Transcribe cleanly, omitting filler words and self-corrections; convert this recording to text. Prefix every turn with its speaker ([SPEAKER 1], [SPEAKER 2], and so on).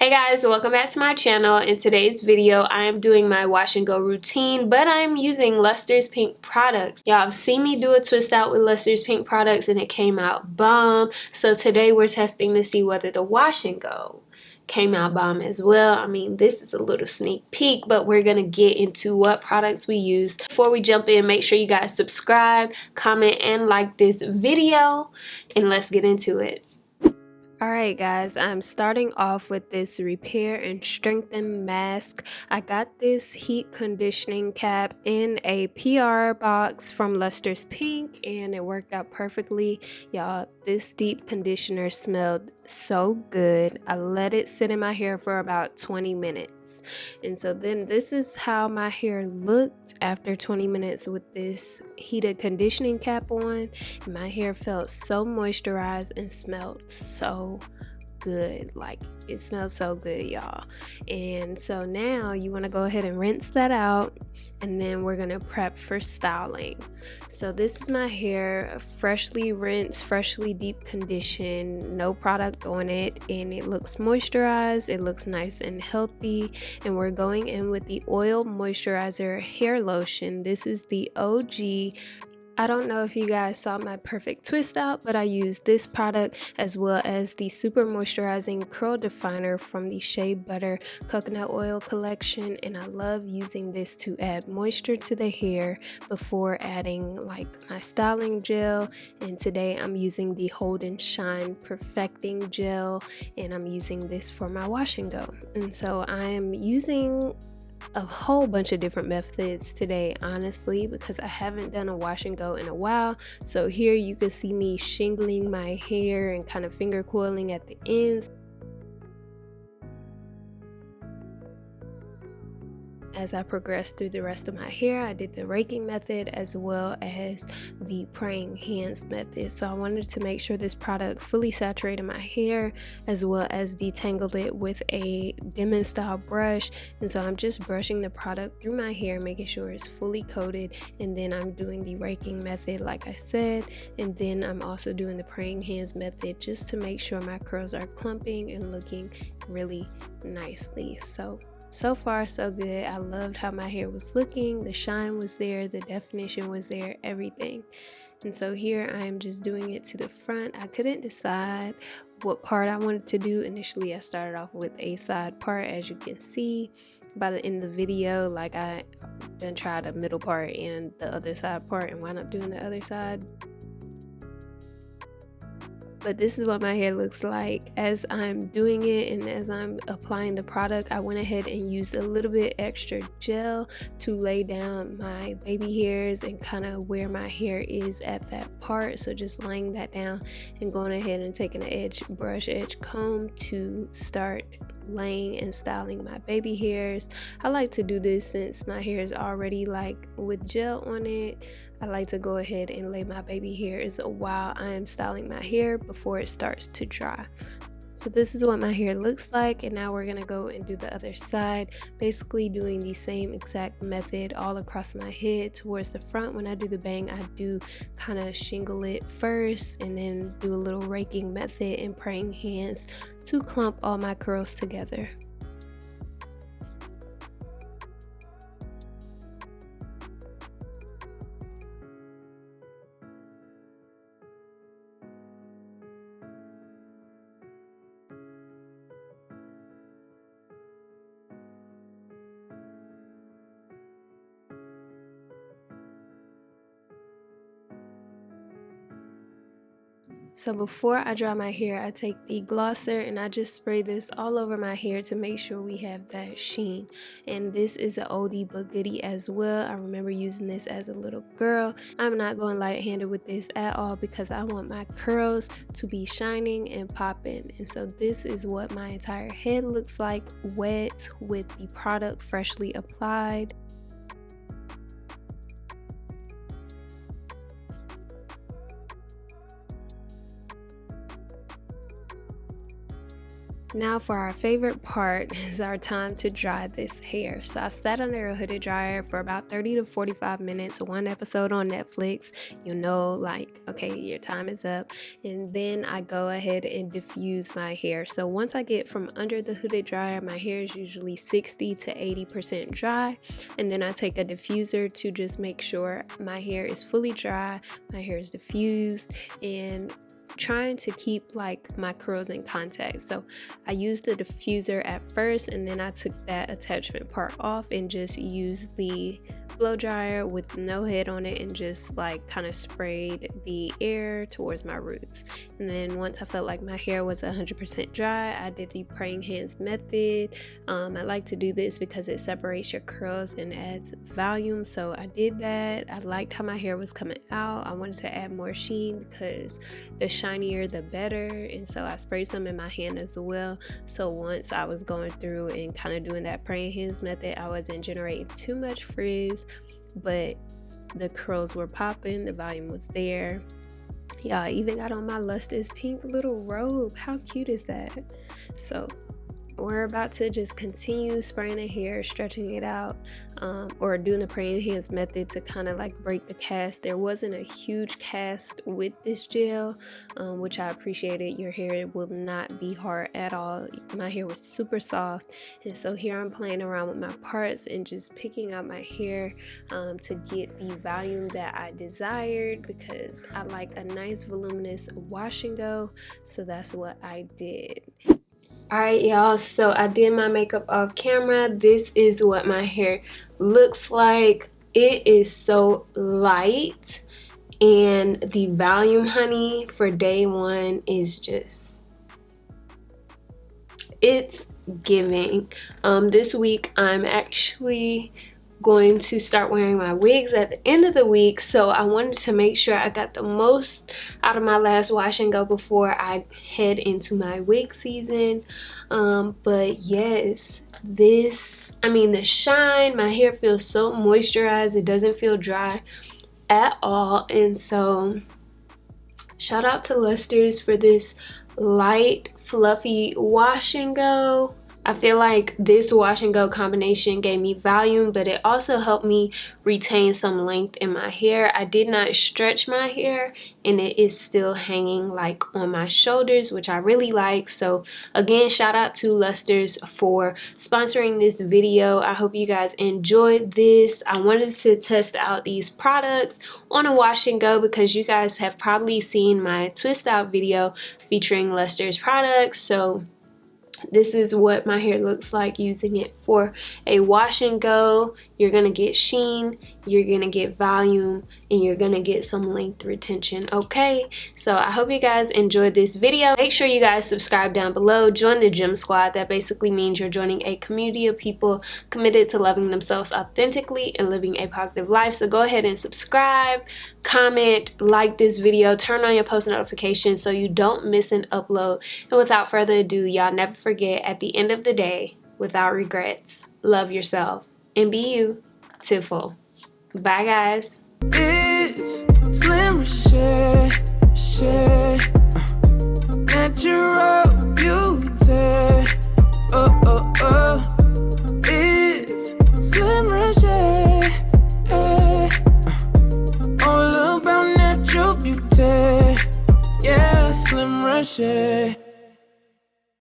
[SPEAKER 1] Hey guys, welcome back to my channel. In today's video, I am doing my wash and go routine, but I'm using Luster's pink products. Y'all have seen me do a twist out with Luster's pink products and it came out bomb. So today we're testing to see whether the wash and go came out bomb as well. I mean, this is a little sneak peek, but we're gonna get into what products we used. Before we jump in, make sure you guys subscribe, comment, and like this video, and let's get into it. Alright guys, I'm starting off with this Repair and Strengthen mask. I got this heat conditioning cap in a PR box from Luster's Pink and it worked out perfectly. Y'all, this deep conditioner smelled so good. I let it sit in my hair for about 20 minutes. And so then this is how my hair looked after 20 minutes with this heated conditioning cap on. My hair felt so moisturized and smelled so good. Like, it smells so good, y'all. And so now you want to go ahead and rinse that out, and then we're gonna prep for styling. So this is my hair, freshly rinsed, freshly deep conditioned, no product on it, and it looks moisturized, it looks nice and healthy. And we're going in with the oil moisturizer hair lotion. This is the OG. I don't know if you guys saw my perfect twist out, but I used this product as well as the super moisturizing curl definer from the Shea Butter coconut oil collection, and I love using this to add moisture to the hair before adding like my styling gel. And today I'm using the Hold and Shine perfecting gel, and I'm using this for my wash and go. And so I'm using a whole bunch of different methods today, honestly, because I haven't done a wash and go in a while. So here you can see me shingling my hair and kind of finger coiling at the ends. As I progressed through the rest of my hair, I did the raking method as well as the praying hands method. So I wanted to make sure this product fully saturated my hair as well as detangled it with a Demon style brush. And so I'm just brushing the product through my hair, making sure it's fully coated, and then I'm doing the raking method like I said, and then I'm also doing the praying hands method just to make sure my curls are clumping and looking really nicely. So far so good. I loved how my hair was looking. The shine was there, the definition was there, everything. And so here I am just doing it to the front. I couldn't decide what part I wanted to do. Initially I started off with a side part, as you can see by the end of the video. Like, I done tried the middle part and the other side part and wound up doing the other side. But this is what my hair looks like as I'm doing it, and as I'm applying the product, I went ahead and used a little bit extra gel to lay down my baby hairs and kind of where my hair is at that part. So just laying that down and going ahead and taking an brush edge comb to start laying and styling my baby hairs. I like to do this since my hair is already like with gel on it. I like to go ahead and lay my baby hairs while I am styling my hair before it starts to dry. So this is what my hair looks like, and now we're gonna go and do the other side, basically doing the same exact method all across my head towards the front. When I do the bang, I do kind of shingle it first and then do a little raking method and praying hands to clump all my curls together. So before I dry my hair, I take the glosser and I just spray this all over my hair to make sure we have that sheen. And this is an oldie but goodie as well. I remember using this as a little girl. I'm not going light-handed with this at all because I want my curls to be shining and popping. And so this is what my entire head looks like, wet with the product freshly applied. Now for our favorite part is our time to dry this hair. So I sat under a hooded dryer for about 30 to 45 minutes, one episode on Netflix. You know, like, okay, your time is up. And then I go ahead and diffuse my hair. So once I get from under the hooded dryer, my hair is usually 60 to 80% dry. And then I take a diffuser to just make sure my hair is fully dry, my hair is diffused, and trying to keep like my curls in contact. So I used the diffuser at first, and then I took that attachment part off and just used the blow dryer with no head on it and just like kind of sprayed the air towards my roots. And then once I felt like my hair was 100% dry, I did the praying hands method. I like to do this because it separates your curls and adds volume, so I did that. I liked how my hair was coming out. I wanted to add more sheen because the shinier the better, and so I sprayed some in my hand as well. So once I was going through and kind of doing that praying hands method, I wasn't generating too much frizz, but the curls were popping, the volume was there. Yeah, I even got on my LUSTER's pink little robe. How cute is that? So we're about to just continue spraying the hair, stretching it out, or doing the praying hands method to kind of like break the cast. There wasn't a huge cast with this gel, which I appreciated. Your hair will not be hard at all. My hair was super soft, and so here I'm playing around with my parts and just picking out my hair to get the volume that I desired, because I like a nice voluminous wash and go. So that's what I did. Alright y'all, so I did my makeup off camera. This is what my hair looks like. It is so light, and the volume, honey, for day one is just, it's giving. This week I'm actually going to start wearing my wigs at the end of the week, so I wanted to make sure I got the most out of my last wash and go before I head into my wig season. But yes, this, I mean, the shine, my hair feels so moisturized. It doesn't feel dry at all, and so shout out to LUSTER's for this light fluffy wash and go. I feel like this wash and go combination gave me volume, but it also helped me retain some length in my hair. I did not stretch my hair, and it is still hanging like on my shoulders, which I really like. So again, shout out to LUSTER's for sponsoring this video. I hope you guys enjoyed this. I wanted to test out these products on a wash and go because you guys have probably seen my twist out video featuring LUSTER's products. So this is what my hair looks like using it for a wash and go. You're gonna get sheen, you're gonna get volume, and you're gonna get some length retention. Okay, so I hope you guys enjoyed this video. Make sure you guys subscribe down below. Join the gym squad. That basically means you're joining a community of people committed to loving themselves authentically and living a positive life. So go ahead and subscribe, comment, like this video, turn on your post notifications so you don't miss an upload. And without further ado, y'all never forget, at the end of the day, without regrets, love yourself and be you to full. Bye guys. It's Slim Reshae, natural beauty. It's Slim